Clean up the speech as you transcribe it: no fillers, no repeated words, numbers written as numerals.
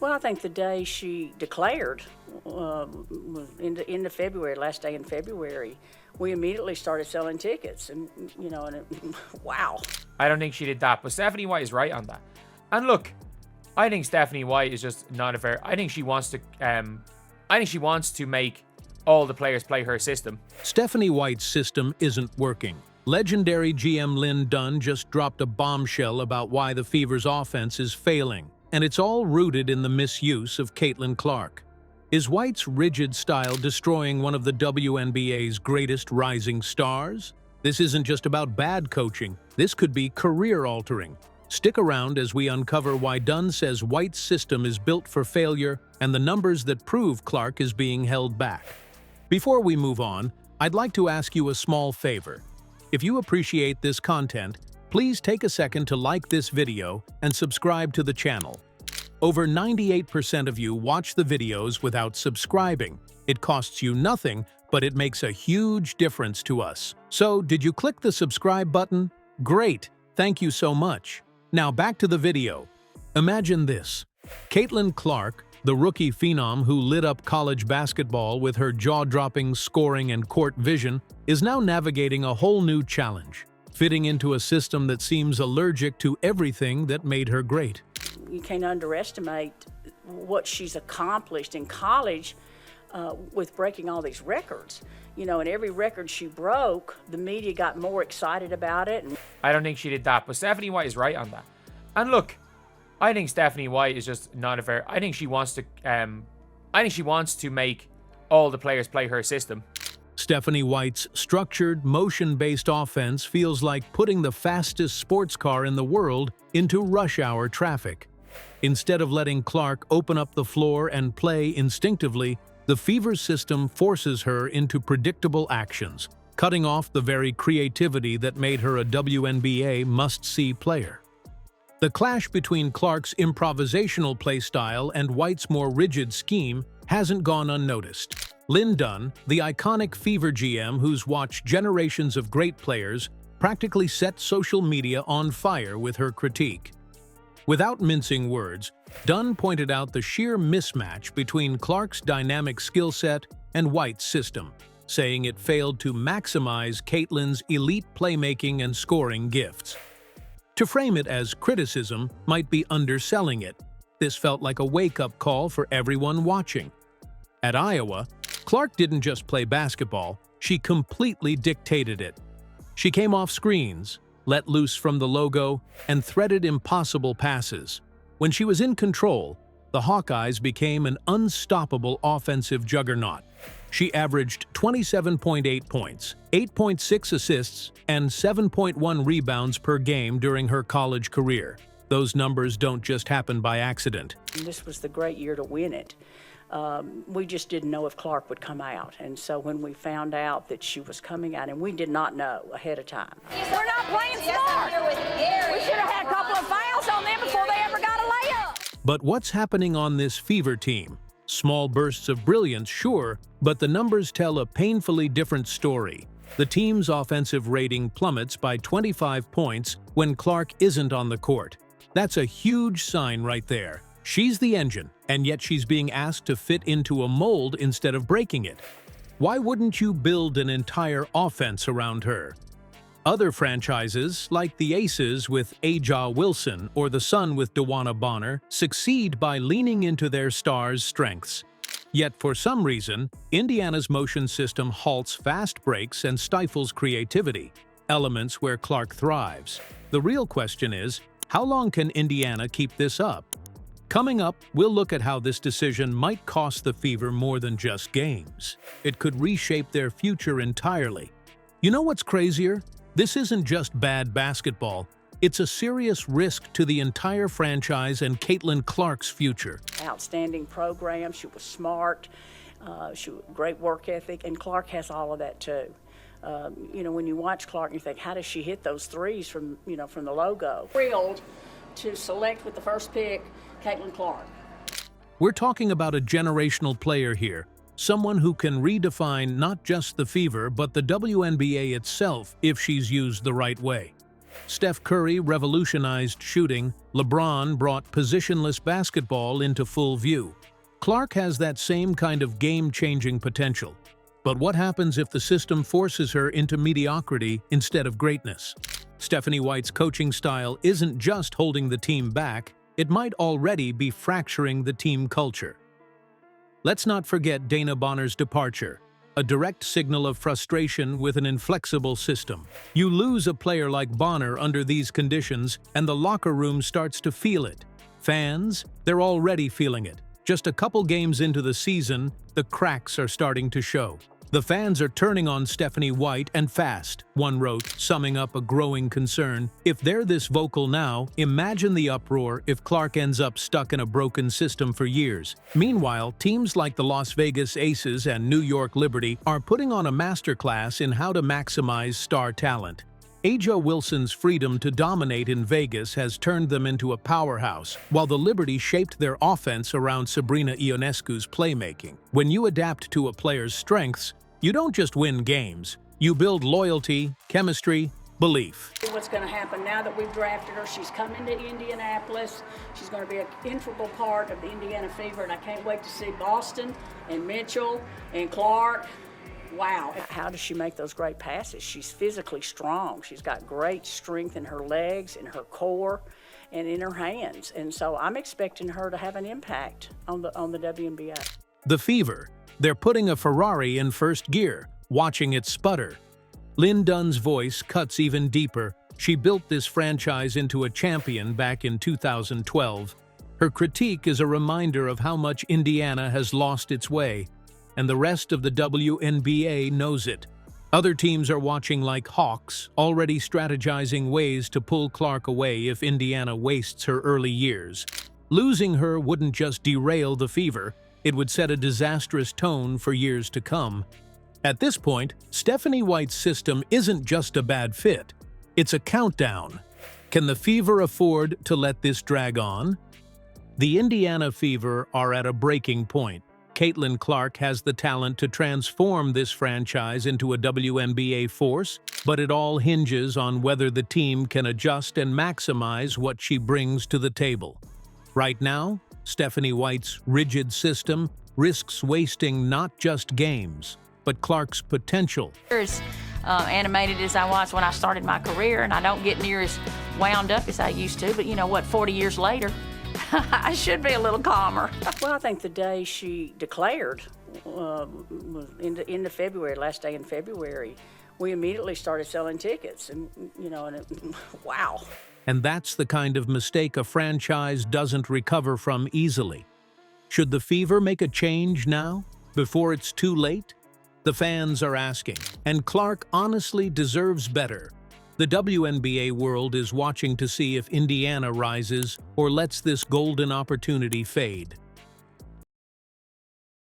Well, I think the day she declared, into February, last day in February, we immediately started selling tickets, and wow. I don't think she did that, but Stephanie White is right on that. And look, I think Stephanie White is just not a fair. I think she wants to make all the players play her system. Stephanie White's system isn't working. Legendary GM Dunn just dropped a bombshell about why the Fever's offense is failing, and it's all rooted in the misuse of Caitlin Clark. Is White's rigid style destroying one of the WNBA's greatest rising stars? This isn't just about bad coaching. This could be career-altering. Stick around as we uncover why Dunn says White's system is built for failure and the numbers that prove Clark is being held back. Before we move on, I'd like to ask you a small favor. If you appreciate this content, please take a second to like this video and subscribe to the channel. Over 98% of you watch the videos without subscribing. It costs you nothing, but it makes a huge difference to us. So, did you click the subscribe button? Great, thank you so much. Now back to the video. Imagine this. Caitlin Clark, the rookie phenom who lit up college basketball with her jaw-dropping scoring and court vision, is now navigating a whole new challenge, fitting into a system that seems allergic to everything that made her great. You can't underestimate what she's accomplished in college with breaking all these records. And every record she broke, the media got more excited about it. I don't think she did that, but Stephanie White is right on that. And look, I think Stephanie White is just not a fair. I think she wants to make all the players play her system. Stephanie White's structured, motion-based offense feels like putting the fastest sports car in the world into rush hour traffic. Instead of letting Clark open up the floor and play instinctively, the Fever system forces her into predictable actions, cutting off the very creativity that made her a WNBA must-see player. The clash between Clark's improvisational play style and White's more rigid scheme hasn't gone unnoticed. Dunn, the iconic Fever GM who's watched generations of great players, practically set social media on fire with her critique. Without mincing words, Dunn pointed out the sheer mismatch between Clark's dynamic skill set and White's system, saying it failed to maximize Caitlin's elite playmaking and scoring gifts. To frame it as criticism might be underselling it. This felt like a wake-up call for everyone watching. At Iowa, Clark didn't just play basketball, she completely dictated it. She came off screens, let loose from the logo, and threaded impossible passes. When she was in control, the Hawkeyes became an unstoppable offensive juggernaut. She averaged 27.8 points, 8.6 assists, and 7.1 rebounds per game during her college career. Those numbers don't just happen by accident. This was the great year to win it. We just didn't know if Clark would come out. And so when we found out that she was coming out, and we did not know ahead of time. We're not playing smart. We should have had a couple of fouls on them before they ever got a layup. But what's happening on this Fever team? Small bursts of brilliance, sure, but the numbers tell a painfully different story. The team's offensive rating plummets by 25 points when Clark isn't on the court. That's a huge sign right there. She's the engine, and yet she's being asked to fit into a mold instead of breaking it. Why wouldn't you build an entire offense around her? Other franchises, like the Aces with Aja Wilson or the Sun with DeWanna Bonner, succeed by leaning into their stars' strengths. Yet for some reason, Indiana's motion system halts fast breaks and stifles creativity, elements where Clark thrives. The real question is, how long can Indiana keep this up? Coming up, we'll look at how this decision might cost the Fever more than just games. It could reshape their future entirely. You know what's crazier? This isn't just bad basketball. It's a serious risk to the entire franchise and Caitlin Clark's future. Outstanding program. She was smart. She had great work ethic, and Clark has all of that too. When you watch Clark, you think, how does she hit those threes from the logo? Thrilled to select with the first pick, Caitlin Clark. We're talking about a generational player here, someone who can redefine not just the Fever, but the WNBA itself if she's used the right way. Steph Curry revolutionized shooting, LeBron brought positionless basketball into full view. Clark has that same kind of game-changing potential. But what happens if the system forces her into mediocrity instead of greatness? Stephanie White's coaching style isn't just holding the team back, it might already be fracturing the team culture. Let's not forget Dana Bonner's departure, a direct signal of frustration with an inflexible system. You lose a player like Bonner under these conditions, and the locker room starts to feel it. Fans, they're already feeling it. Just a couple games into the season, the cracks are starting to show. The fans are turning on Stephanie White and fast, one wrote, summing up a growing concern. If they're this vocal now, imagine the uproar if Clark ends up stuck in a broken system for years. Meanwhile, teams like the Las Vegas Aces and New York Liberty are putting on a masterclass in how to maximize star talent. A'ja Wilson's freedom to dominate in Vegas has turned them into a powerhouse, while the Liberty shaped their offense around Sabrina Ionescu's playmaking. When you adapt to a player's strengths, you don't just win games, you build loyalty, chemistry, belief. What's going to happen now that we've drafted her? She's coming to Indianapolis. She's going to be an integral part of the Indiana Fever, and I can't wait to see Boston and Mitchell and Clark. Wow. How does she make those great passes? She's physically strong. She's got great strength in her legs, in her core, and in her hands. And so I'm expecting her to have an impact on the WNBA. The Fever. They're putting a Ferrari in first gear, watching it sputter. Lynn Dunn's voice cuts even deeper. She built this franchise into a champion back in 2012. Her critique is a reminder of how much Indiana has lost its way, and the rest of the WNBA knows it. Other teams are watching like hawks, already strategizing ways to pull Clark away if Indiana wastes her early years. Losing her wouldn't just derail the Fever, it would set a disastrous tone for years to come. At this point, Stephanie White's system isn't just a bad fit, it's a countdown. Can the Fever afford to let this drag on? The Indiana Fever are at a breaking point. Caitlin Clark has the talent to transform this franchise into a WNBA force, but it all hinges on whether the team can adjust and maximize what she brings to the table. Right now, Stephanie White's rigid system risks wasting not just games, but Clark's potential. As animated as I was when I started my career, and I don't get near as wound up as I used to, but you know what, 40 years later, I should be a little calmer. Well, I think the day she declared, into February, last day in February, we immediately started selling tickets, and wow. And that's the kind of mistake a franchise doesn't recover from easily. Should the Fever make a change now, before it's too late? The fans are asking, and Clark honestly deserves better. The WNBA world is watching to see if Indiana rises or lets this golden opportunity fade.